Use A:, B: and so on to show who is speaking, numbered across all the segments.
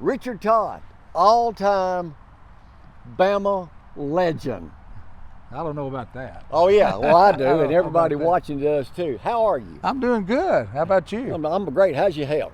A: Richard Todd, all-time Bama legend.
B: I don't know about that.
A: Oh yeah, well I do,
B: I don't
A: and
B: know
A: everybody
B: about that.
A: watching does too. How are you?
B: I'm doing good. How about you?
A: I'm great. How's your health?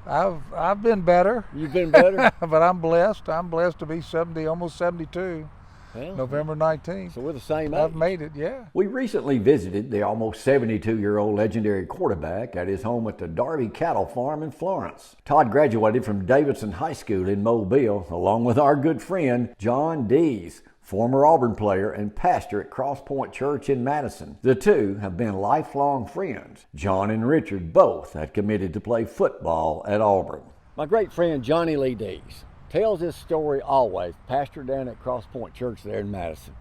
B: I've been better.
A: You've been better?
B: But I'm blessed. I'm blessed to be 70, almost 72.
A: Well,
B: November 19th.
A: so we're the same age.
B: I've made it, yeah.
C: We recently visited the almost 72-year-old legendary quarterback at his home at the Darby Cattle Farm in Florence. Todd graduated from Davidson High School in Mobile, along with our good friend John Dees, former Auburn player and pastor at Cross Point Church in Madison. The two have been lifelong friends. John and Richard both had committed to play football at Auburn.
A: My great friend Johnny Lee Dees tells this story always, pastor down at Cross Point Church there in Madison.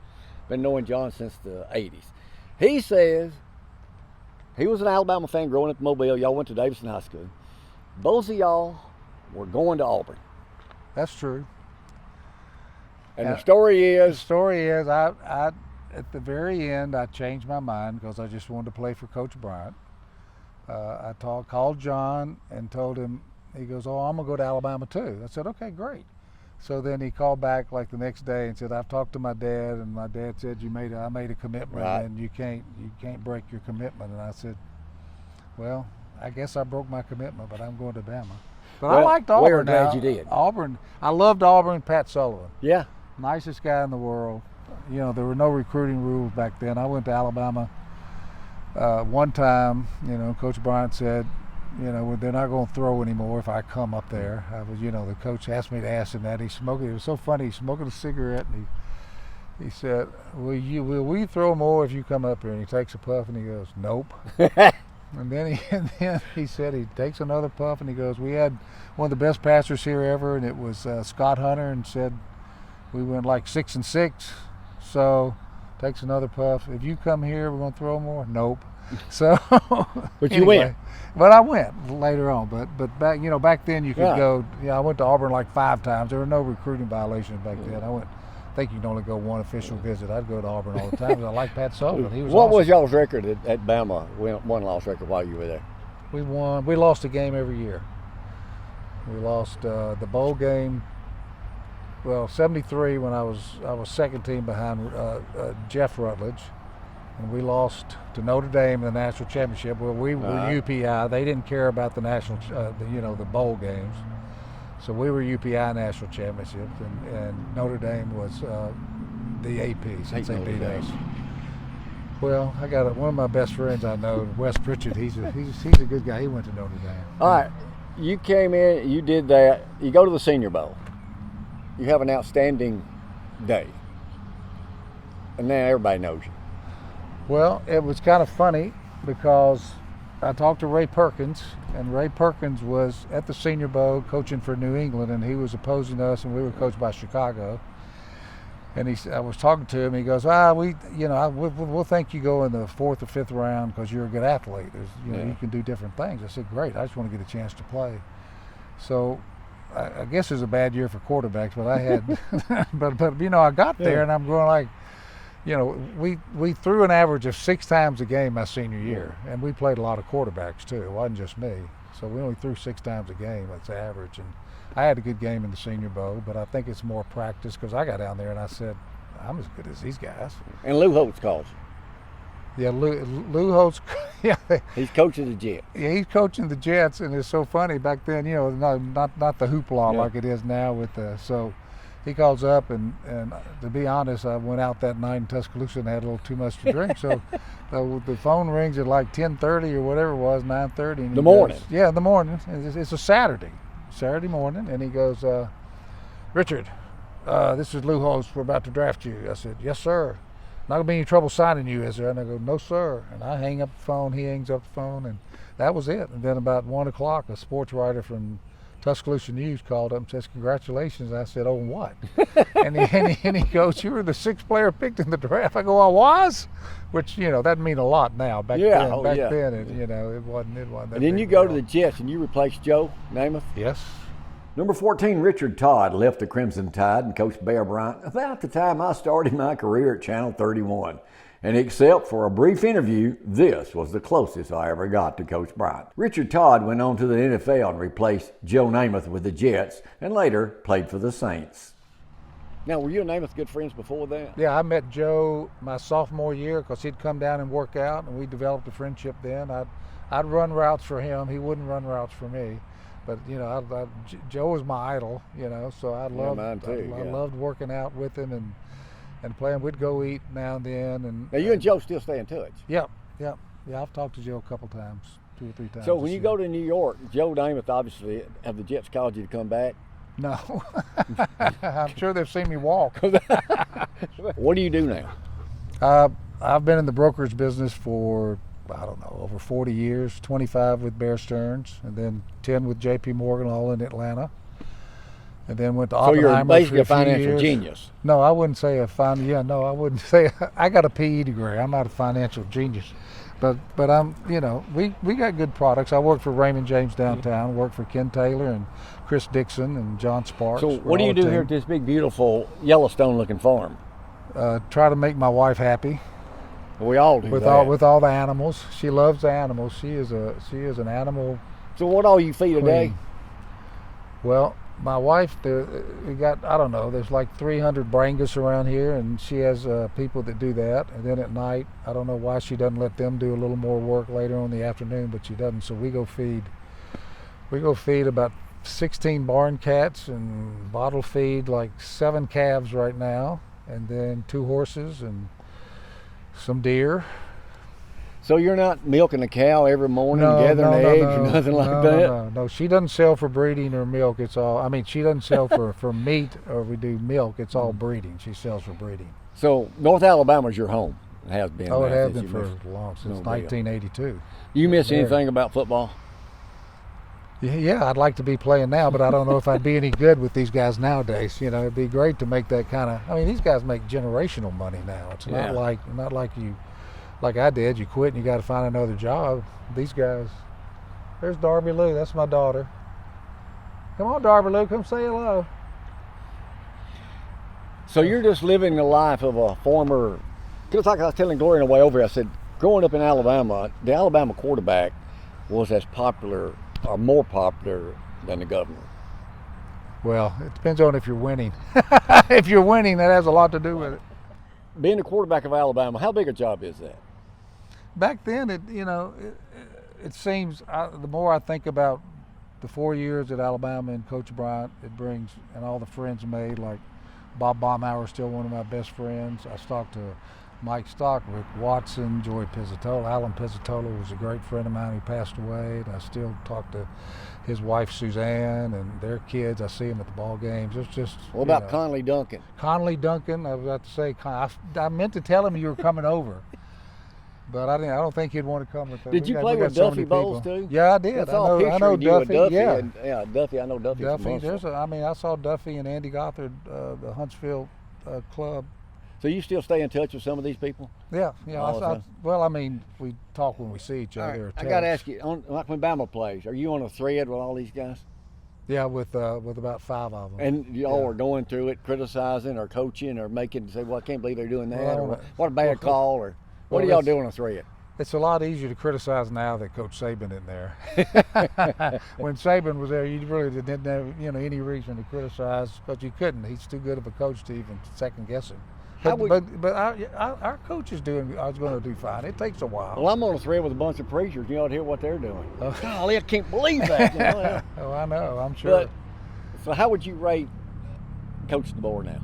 A: Been knowing John since the 80s. He says he was an Alabama fan growing up in Mobile. Y'all went to Davidson High School. Both of y'all were going to Auburn.
B: That's true.
A: And the story is,
B: I at the very end, I changed my mind because I just wanted to play for Coach Bryant. I called John and told him, he goes, "Oh, I'm going to go to Alabama too." I said, "Okay, great." So then he called back like the next day and said, "I've talked to my dad, and my dad said I made a commitment,
A: right,
B: and you can't break your commitment." And I said, "Well, I guess I broke my commitment, but I'm going to Bama." But
A: well,
B: I liked Auburn.
A: We're glad
B: now.
A: you did.
B: Auburn, I loved Auburn. Pat Sullivan,
A: Yeah.
B: nicest guy in the world. You know, there were no recruiting rules back then. I went to Alabama one time. You know, Coach Bryant said, you know, they're not going to throw anymore if I come up there. I was, you know, the coach asked me to ask him that. He smoked. It was so funny. He's smoking a cigarette, and he said, will we throw more if you come up here? And he takes a puff, and he goes, "Nope." And then he said, he takes another puff, and he goes, "We had one of the best passers here ever, and it was Scott Hunter," and said, "We went like 6-6. So takes another puff. "If you come here, we're going to throw more." "Nope." So,
A: But you went.
B: But I went later on. But back then you could go. Yeah, I went to Auburn like 5 times. There were no recruiting violations back then. I think you can only go one official visit. I'd go to Auburn all the time because I like Pat Sullivan. He was
A: What
B: awesome.
A: was y'all's record at Bama? Win-loss record while you were there?
B: We won. We lost a game every year. We lost the bowl game. Well, 73 when I was second team behind Jeff Rutledge. And we lost to Notre Dame in the national championship. Well, we were UPI. They didn't care about the national, the bowl games. So we were UPI national championship, and Notre Dame was the AP since they beat us. Well, I got one of my best friends I know, Wes Pritchard. He's a good guy. He went to Notre Dame.
A: All right, you came in, you did that. You go to the Senior Bowl. You have an outstanding day, and now everybody knows you.
B: Well, it was kind of funny because I talked to Ray Perkins, and Ray Perkins was at the Senior Bowl coaching for New England, and he was opposing us, and we were coached by Chicago. And I was talking to him. He goes, we'll think you go in the 4th or 5th round because you're a good athlete. You can do different things. I said, great. I just want to get a chance to play. So I guess it was a bad year for quarterbacks, but I had, but I got there, and I'm going like, we threw an average of 6 times a game my senior year, and we played a lot of quarterbacks too. It wasn't just me. So we only threw 6 times a game. That's average. And I had a good game in the Senior Bowl, but I think it's more practice because I got down there and I said, I'm as good as these guys.
A: And Lou Holtz calls you.
B: Yeah, Lou Holtz. Yeah,
A: he's coaching the Jets.
B: Yeah, he's coaching the Jets, and it's so funny back then. Not the hoopla like it is now with the so. He calls up, and to be honest, I went out that night in Tuscaloosa and had a little too much to drink. So the phone rings at like 10:30 or whatever it was, 9:30.
A: The morning.
B: Yeah, in the morning. It's a Saturday morning, and he goes, "Richard, this is Lou Holtz. We're about to draft you." I said, "Yes, sir. Not gonna be any trouble signing you, is there?" And I go, "No, sir." And I hang up the phone. He hangs up the phone, and that was it. And then about 1 o'clock, a sports writer from Tuscaloosa News called up and says, "Congratulations." I said, "Oh, what?" and he goes, "You were the 6th player picked in the draft." I go, "I was," which that mean a lot now. Back then, it wasn't.
A: And then you go to the Jets and you replace Joe Namath.
B: Yes.
C: Number 14, Richard Todd left the Crimson Tide and coached Bear Bryant about the time I started my career at Channel 31. And except for a brief interview, this was the closest I ever got to Coach Bryant. Richard Todd went on to the NFL and replaced Joe Namath with the Jets, and later played for the Saints.
A: Now, were you and Namath good friends before that?
B: Yeah, I met Joe my sophomore year because he'd come down and work out, and we developed a friendship then. I'd run routes for him. He wouldn't run routes for me. But, you know, Joe was my idol, you know, so I loved working out with him and playing. We'd go eat now and then. And
A: now, you and Joe still stay in touch?
B: Yeah, I've talked to Joe a couple times, 2 or 3 times.
A: So when you go to New York, Joe Namath, obviously, have the Jets called you to come back?
B: No. I'm sure they've seen me walk.
A: What do you do now?
B: I've been in the brokerage business for, I don't know, over 40 years, 25 with Bear Stearns, and then 10 with J.P. Morgan, all in Atlanta. And then went to Oppenheimer.
A: So you're basically a
B: for a few
A: financial
B: years.
A: genius.
B: No, I wouldn't say I wouldn't say, I got a PE degree. I'm not a financial genius. But I'm, you know, we got good products. I worked for Raymond James downtown, worked for Ken Taylor and Chris Dixon and John Sparks.
A: So what do you do here at this big, beautiful Yellowstone-looking farm?
B: Try to make my wife happy.
A: We all do
B: with
A: that.
B: With all the animals. She loves the animals. She is an animal.
A: So what all you feed a day?
B: Well, my wife, we got, I don't know, there's like 300 Brangus around here, and she has people that do that. And then at night, I don't know why she doesn't let them do a little more work later on in the afternoon, but she doesn't. So we go feed about 16 barn cats and bottle feed like 7 calves right now, and then 2 horses and some deer.
A: So you're not milking a cow every morning, gathering eggs or nothing like that?
B: No, she doesn't sell for breeding or milk. It's all, I mean, she doesn't sell for meat or we do milk. It's all breeding. She sells for breeding.
A: So North Alabama's your home. It has been.
B: Oh, it has been for long, since 1982.
A: You miss anything about football?
B: Yeah, I'd like to be playing now, but I don't know if I'd be any good with these guys nowadays. You know, it'd be great to make that kind of, I mean, these guys make generational money now. It's not like you, like I did, you quit and you got to find another job. These guys, there's Darby Lou, that's my daughter. Come on, Darby Lou, come say hello.
A: So you're just living the life of a former, because like I was telling Gloria on the way over here, I said, growing up in Alabama, the Alabama quarterback was as popular or more popular than the governor.
B: Well, it depends on if you're winning. If you're winning, that has a lot to do with it.
A: Being the quarterback of Alabama, how big a job is that?
B: Back then, it seems, the more I think about the 4 years at Alabama and Coach Bryant, it brings, and all the friends made, like Bob Baumhauer is still one of my best friends. I talked to Mike Stock, Rick Watson, Joey Pizzatola. Alan Pizzatola was a great friend of mine who passed away, and I still talk to his wife Suzanne and their kids. I see them at the ball games. It's just.
A: What about Conley Duncan?
B: Conley Duncan, I was about to say, I meant to tell him you were coming over, but I don't think he'd want to come with us.
A: Did you play with Duffy Bowles too?
B: Yeah, I did.
A: I know
B: Duffy.
A: Duffy.
B: Yeah,
A: Duffy. I know Duffy.
B: I saw Duffy and Andy Gothard, the Huntsville club.
A: So you still stay in touch with some of these people?
B: Yeah. Well, I mean, we talk when we see each other.
A: Right. I got to ask you, like when Bama plays, are you on a thread with all these guys?
B: Yeah, with about 5 of them.
A: And y'all are going through it, criticizing or coaching or say, well, I can't believe they're doing that, or what a bad call, or what do y'all do on a thread?
B: It's a lot easier to criticize now that Coach Saban isn't there. When Saban was there, you really didn't have any reason to criticize, but you couldn't. He's too good of a coach to even second guess him. But our coach is going to do fine. It takes a while.
A: Well, I'm on a thread with a bunch of preachers. You ought to hear what they're doing. Golly, I can't believe that.
B: Oh, I know. I'm sure.
A: So how would you rate Coach DeBoer now?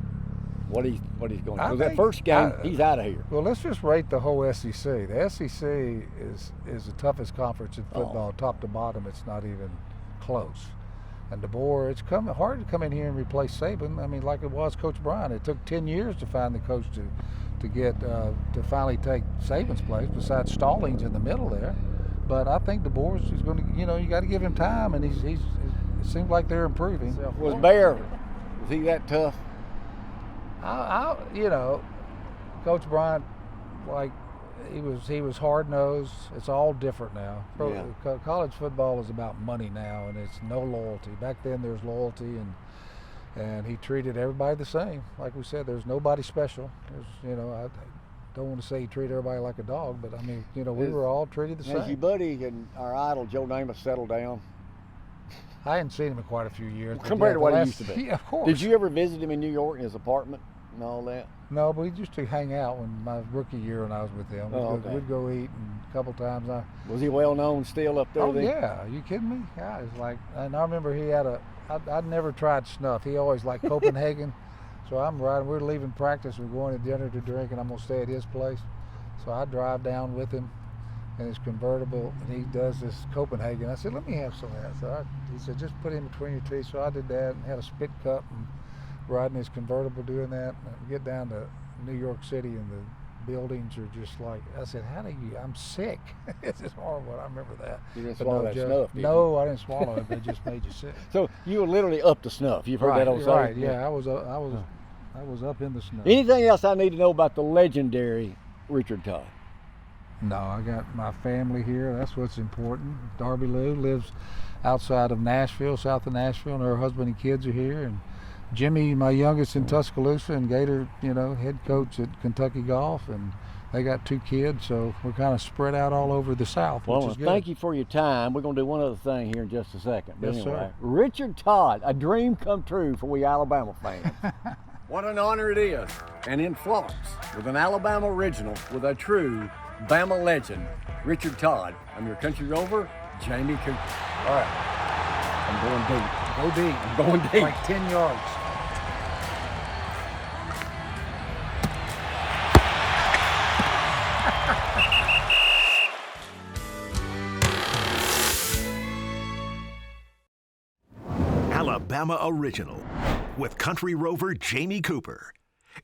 A: What he's going to do? Because that first game, he's out of here.
B: Well, let's just rate the whole SEC. The SEC is the toughest conference in football, top to bottom. It's not even close. And DeBoer, it's hard to come in here and replace Saban. I mean, like it was Coach Bryant. It took 10 years to find the coach to get to finally take Saban's place. Besides Stallings in the middle there, but I think DeBoer is going to. You got to give him time, and he's. It seems like they're improving.
A: Was Bear? Was he that tough?
B: Coach Bryant, like. He was hard nosed. It's all different now. College football is about money now, and it's no loyalty. Back then there's loyalty, and he treated everybody the same. Like we said, there's nobody special. don't want to say he treated everybody like a dog, but I mean, you know, we were all treated the
A: Has your
B: same.
A: buddy and our idol Joe Namath settled down?
B: I hadn't seen him in quite a few years. but
A: Compared
B: yeah,
A: to
B: the
A: what he
B: last-
A: used to be.
B: Yeah, of course.
A: Did you ever visit him in New York in his apartment and all that?
B: No, but we used to hang out when my rookie year when I was with them. We'd go eat, and a couple times
A: Was he well known still up there?
B: Oh
A: then?
B: yeah, are you kidding me? Yeah, it's like, and I remember he had I'd never tried snuff. He always liked Copenhagen. So I'm riding, we're leaving practice, we're going to dinner to drink, and I'm gonna stay at his place. So I drive down with him in his convertible, and he does this Copenhagen. I said, let me have some of that. So he said, just put it in between your teeth. So I did that and had a spit cup and riding his convertible doing that. And I get down to New York City and the buildings are just like, I said, how do you, I'm sick. It's just horrible. I remember that.
A: You didn't
B: But
A: swallow
B: no,
A: that
B: Joe,
A: snuff, did
B: no, I didn't swallow it, but it just made you sick.
A: So you were literally up to snuff. You've heard that on
B: Right,
A: site?
B: yeah, I was up in the snow.
A: Anything else I need to know about the legendary Richard Todd?
B: No, I got my family here. That's what's important. Darby Lou lives outside of Nashville, south of Nashville, and her husband and kids are here. And Jimmy, my youngest, in Tuscaloosa, and Gator, you know, head coach at Kentucky Golf, and they got 2 kids, so we're kind of spread out all over the South,
A: Well,
B: which is good.
A: thank you for your time. We're going to do one other thing here in just a second. But
B: Yes,
A: anyway,
B: sir.
A: Richard Todd, a dream come true for we Alabama fans. What an honor it is. And in Florence, with an Alabama original, with a true Bama legend, Richard Todd. I'm your country rover, Jamie Cooper.
B: All right,
A: I'm going deep.
B: go deep.
A: I'm going deep.
B: Like 10 yards.
D: Alabama Original with country rover Jamie Cooper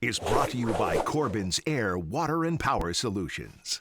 D: is brought to you by Corbin's Air, Water, and Power Solutions.